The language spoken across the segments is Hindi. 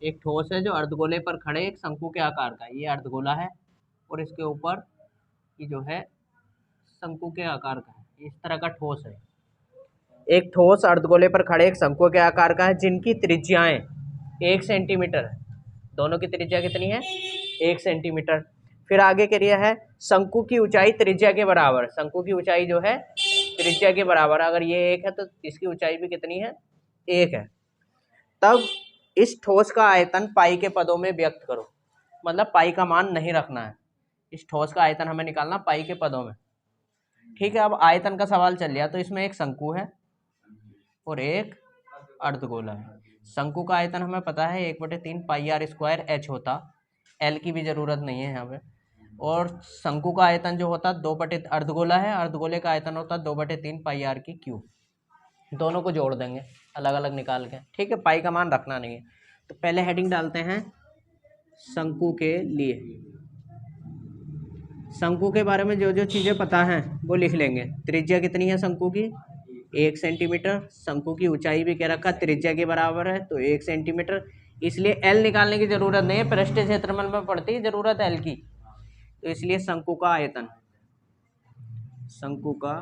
एक ठोस है जो अर्धगोले पर खड़े एक शंकु के आकार का है। ये अर्धगोला है और इसके ऊपर ये जो है शंकु के आकार का है। इस तरह का ठोस है। एक ठोस अर्धगोले पर खड़े एक शंकु के आकार का है जिनकी त्रिज्याएं 1 सेंटीमीटर है। दोनों की त्रिज्या कितनी है? 1 सेंटीमीटर। फिर आगे क्रिया है शंकु की ऊंचाई त्रिज्या के बराबर। शंकु की ऊंचाई जो है त्रिज्या के बराबर, अगर ये 1 है तो इसकी ऊंचाई भी कितनी है? 1 है। तब इस ठोस का आयतन पाई के पदों में व्यक्त करो। मतलब पाई का मान नहीं रखना है, इस ठोस का आयतन हमें निकालना पाई के पदों में। ठीक है, अब आयतन का सवाल चल लिया तो इसमें एक शंकु है और एक अर्धगोला है। शंकु का आयतन हमें पता है 1/3 पाई आर स्क्वायर एच होता, एल की भी जरूरत नहीं है यहाँ पे। और शंकु का आयतन जो होता अर्धगोला है, अर्धगोले का आयतन होता 2/3 पाई आर की क्यूब। दोनों को जोड़ देंगे अलग अलग निकाल के। ठीक है, पाई का मान रखना नहीं है। तो पहले हेडिंग डालते हैं शंकु के लिए। शंकु के बारे में जो जो चीज़ें पता हैं वो लिख लेंगे। त्रिज्या कितनी है शंकु की? 1 सेंटीमीटर। शंकु की ऊंचाई भी कह रखा त्रिज्या के बराबर है तो 1 सेंटीमीटर, इसलिए एल निकालने की जरूरत नहीं है, पृष्ठीय क्षेत्रफल में पड़ती है जरूरत एल की। तो इसलिए शंकु का आयतन, शंकु का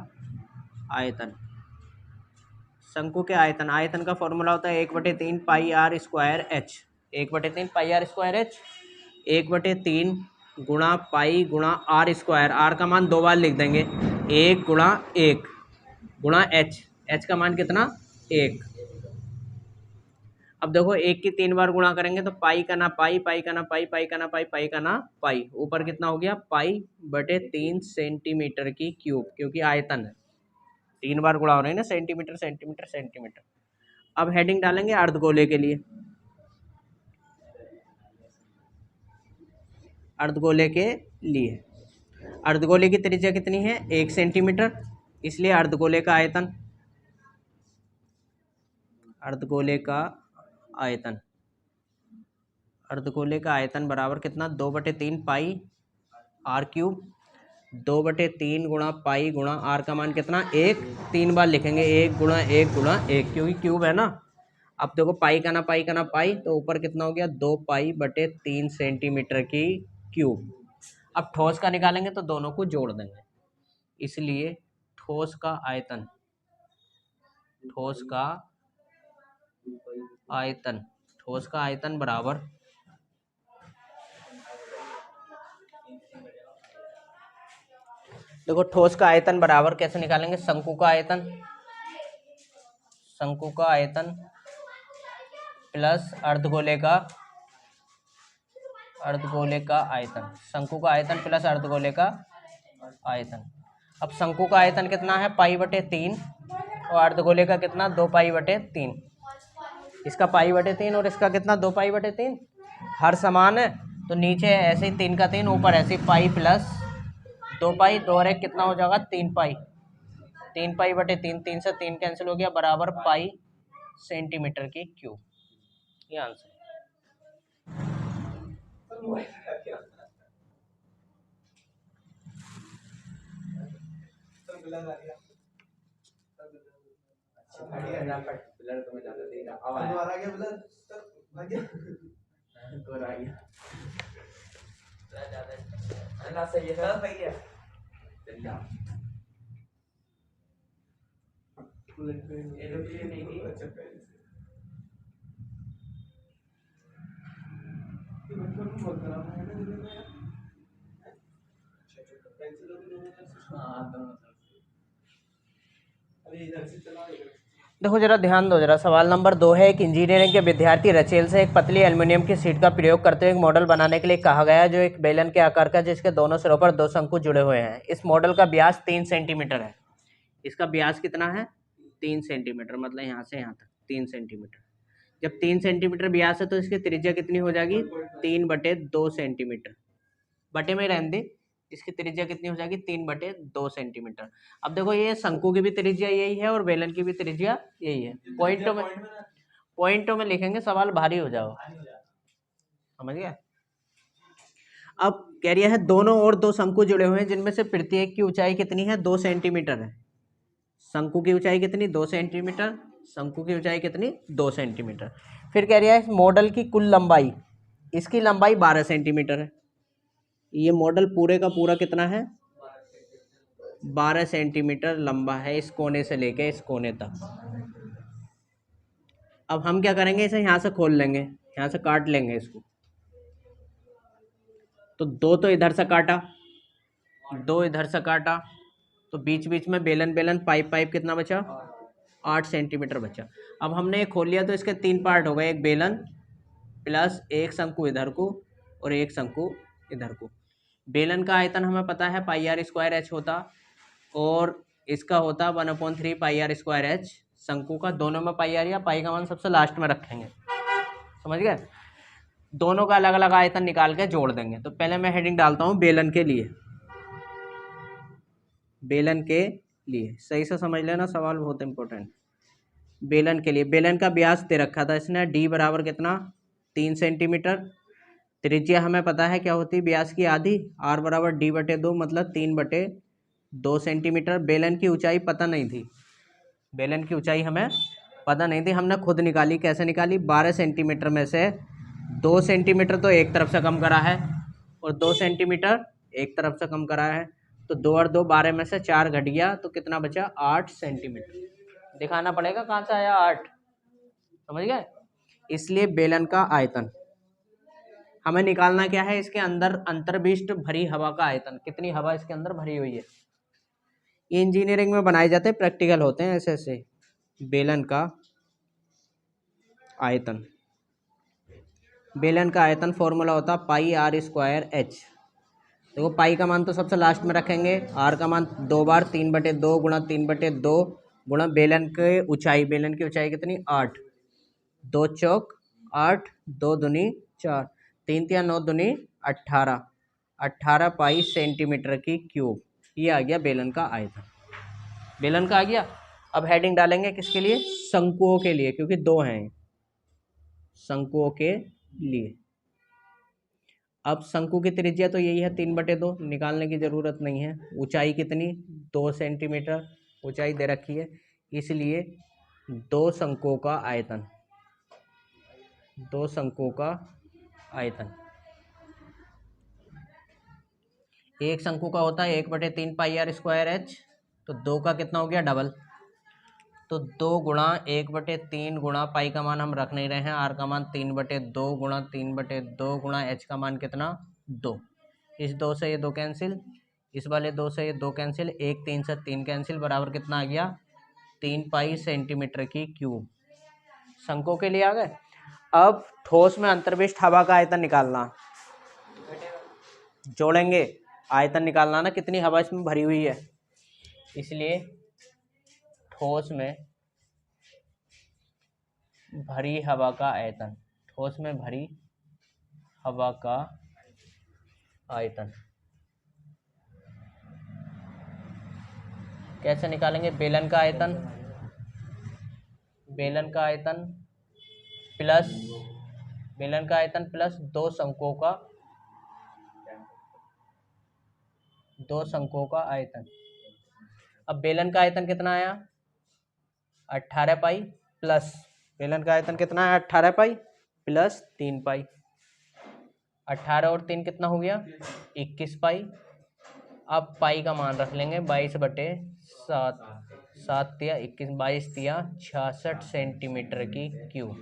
आयतन, शंकु के आयतन, आयतन का फॉर्मूला होता है 1/3 pi r square h. 1/3 pi r square h, 1/3 गुणा पाई गुणा आर स्क्वायर। आर का मान 2 बार लिख देंगे, 1 गुणा 1 गुणा एच। एच का मान कितना? 1। अब देखो 1 की 3 बार गुणा करेंगे तो पाई का ना पाई, पाई का ना पाई, पाई का ना पाई, पाई का ना पाई, ऊपर कितना हो गया? पाई/3 सेंटीमीटर की क्यूब, क्योंकि आयतन है 3 बार गुणा हो रही है ना, सेंटीमीटर सेंटीमीटर सेंटीमीटर। अब हेडिंग डालेंगे अर्धगोले के लिए। अर्धगोले के लिए, अर्धगोले की त्रिज्या कितनी है? 1 सेंटीमीटर। इसलिए अर्धगोले का आयतन, अर्धगोले का आयतन, अर्धगोले का आयतन बराबर कितना? 2/3 पाई आर क्यूब। 2/3 गुणा पाई गुणा आर का मान कितना? 1। 3 बार लिखेंगे, 1 गुणा 1 गुणा 1, क्योंकि क्यूब है ना। अब देखो पाई का ना पाई का ना पाई, तो ऊपर कितना हो गया? 2 पाई/3 सेंटीमीटर की क्यूब। अब ठोस का निकालेंगे तो दोनों को जोड़ देंगे, इसलिए ठोस का आयतन, ठोस का आयतन, ठोस का आयतन बराबर देखो ठोस का आयतन बराबर कैसे निकालेंगे? शंकु का आयतन, शंकु का आयतन प्लस अर्धगोले का, अर्धगोले का आयतन, शंकु का आयतन प्लस अर्धगोले का आयतन। अब शंकु का आयतन कितना है? पाई/3 और अर्धगोले का कितना? 2 पाई/3। इसका पाई/3 और इसका कितना? 2 पाई/3। हर समान है तो नीचे ऐसे ही 3 का 3, ऊपर ऐसे ही पाई प्लस 2 पाई, 2 और 1 कितना हो जाएगा? 3 पाई। 3 पाई/3, 3 से 3 कैंसिल हो गया, बराबर पाई सेंटीमीटर की क्यूब। ये आंसर देखो जरा ध्यान दो जरा। सवाल नंबर 2 है, एक इंजीनियरिंग के विद्यार्थी रचेल से एक पतली एल्युमिनियम की शीट का प्रयोग करते हुए एक मॉडल बनाने के लिए कहा गया है जो एक बेलन के आकार का, जिसके दोनों सिरों पर 2 शंकु जुड़े हुए हैं। इस मॉडल का व्यास 3 सेंटीमीटर है। इसका व्यास कितना है? 3 सेंटीमीटर, मतलब यहाँ से यहाँ तक 3 सेंटीमीटर। जब 3 सेंटीमीटर व्यास है तो इसकी त्रिज्या कितनी हो जाएगी? 3/2 सेंटीमीटर। बटे में रहने दे, इसकी त्रिज्या कितनी हो जाएगी? 3/2 सेंटीमीटर। अब देखो ये शंकु की भी त्रिज्या यही है और बेलन की भी त्रिज्या यही है। पॉइंटों में लिखेंगे, सवाल भारी हो जाओ, समझ गया? अब कह रहा है दोनों ओर 2 शंकु जुड़े हुए हैं जिनमें से प्रत्येक की ऊंचाई कितनी है? 2 सेंटीमीटर है। शंकु की ऊंचाई कितनी? 2 सेंटीमीटर। शंकु की ऊंचाई कितनी? 2 सेंटीमीटर। फिर कह रहा है इस मॉडल की कुल लंबाई, इसकी लंबाई 12 सेंटीमीटर है। ये मॉडल पूरे का पूरा कितना है, 12 सेंटीमीटर लंबा है, इस कोने से लेके इस कोने तक। अब हम क्या करेंगे, इसे यहाँ से खोल लेंगे, यहाँ से काट लेंगे इसको। तो दो तो इधर से काटा, दो इधर से काटा, तो बीच बीच में बेलन बेलन पाइप पाइप कितना बचा, 8 सेंटीमीटर बचा। अब हमने ये खोल लिया तो इसके 3 पार्ट हो गए, एक बेलन प्लस एक शंकु इधर को और एक शंकु इधर को। बेलन का आयतन हमें पता है पाई आर स्क्वायर एच होता, और इसका होता 1/3 पाई आर स्क्वायर एच। शंकु का दोनों में पाई आर या पाई का मान सबसे लास्ट में रखेंगे, समझ गए। दोनों का अलग अलग आयतन निकाल के जोड़ देंगे। तो पहले मैं हेडिंग डालता हूँ बेलन के लिए, बेलन के लिए सही से समझ लेना, सवाल बहुत इंपॉर्टेंट। बेलन के लिए, बेलन का व्यास दे रखा था इसने, डी बराबर कितना, 3 सेंटीमीटर। त्रिज्या हमें पता है क्या होती है, व्यास की आधी, आर बराबर डी बटे 2 मतलब 3/2 सेंटीमीटर। बेलन की ऊंचाई पता नहीं थी, बेलन की ऊंचाई हमें पता नहीं थी, हमने खुद निकाली। कैसे निकाली, 12 सेंटीमीटर में से 2 सेंटीमीटर तो एक तरफ से कम करा है और 2 सेंटीमीटर एक तरफ से कम करा है, तो 2 और 2 12 में से 4 घट गया, तो कितना बचा, 8 सेंटीमीटर। दिखाना पड़ेगा कहाँ से आया 8, समझ गए। इसलिए बेलन का आयतन हमें निकालना क्या है, इसके अंदर अंतर्विष्ट भरी हवा का आयतन, कितनी हवा इसके अंदर भरी हुई है। ये इंजीनियरिंग में बनाए जाते हैं, प्रैक्टिकल होते हैं ऐसे ऐसे। बेलन का आयतन, बेलन का आयतन फॉर्मूला होता पाई आर स्क्वायर एच। देखो पाई का मान तो सबसे लास्ट में रखेंगे, आर का मान 2 बार 3/2 गुणा 3/2 गुणा बेलन के ऊंचाई, बेलन की ऊंचाई कितनी, 8, 2 चौक 8, 2 दूनी 4, 3 तिया 9 दूनी 18, 18 पाई सेंटीमीटर की क्यूब। ये आ गया बेलन का आयतन, बेलन का आ गया। अब हेडिंग डालेंगे किसके लिए, शंकुओं के लिए, क्योंकि 2 हैं, शंकुओं के लिए। अब शंकु की त्रिज्या तो यही है 3/2, निकालने की जरूरत नहीं है। ऊंचाई कितनी, 2 सेंटीमीटर ऊंचाई दे रखी है, इसलिए 2 शंकुओं का आयतन, 2 शंकुओं का आयतन। एक शंकु का होता है 1/3 पाई आर स्क्वायर एच, तो 2 का कितना हो गया, डबल, तो 2 गुणा 1/3 गुणा पाई का मान हम रख नहीं रहे हैं, आर का मान 3/2 गुणा 3/2 गुणा एच का मान कितना, 2। इस 2 से ये 2 कैंसिल, इस वाले 2 से ये 2 कैंसिल, 1 3 से 3 कैंसिल, बराबर कितना आ गया, 3 पाई सेंटीमीटर की क्यूब। शंकु के लिए आ गए। अब ठोस में अंतर्विष्ट हवा का आयतन निकालना, जोड़ेंगे, आयतन निकालना ना, कितनी हवा इसमें भरी हुई है। इसलिए ठोस में भरी हवा का आयतन, ठोस में भरी हवा का आयतन कैसे निकालेंगे, बेलन का आयतन, बेलन का आयतन प्लस, बेलन का आयतन प्लस 2 शंकुओं का, 2 शंकुओं का आयतन। अब बेलन का आयतन कितना आया, 18 पाई, प्लस बेलन का आयतन कितना है, 18 पाई प्लस 3 पाई, 18 और 3 कितना हो गया, 21 पाई। अब पाई का मान रख लेंगे 22/7, 7 तिया 21, 22 तिया 66 सेंटीमीटर की क्यूब।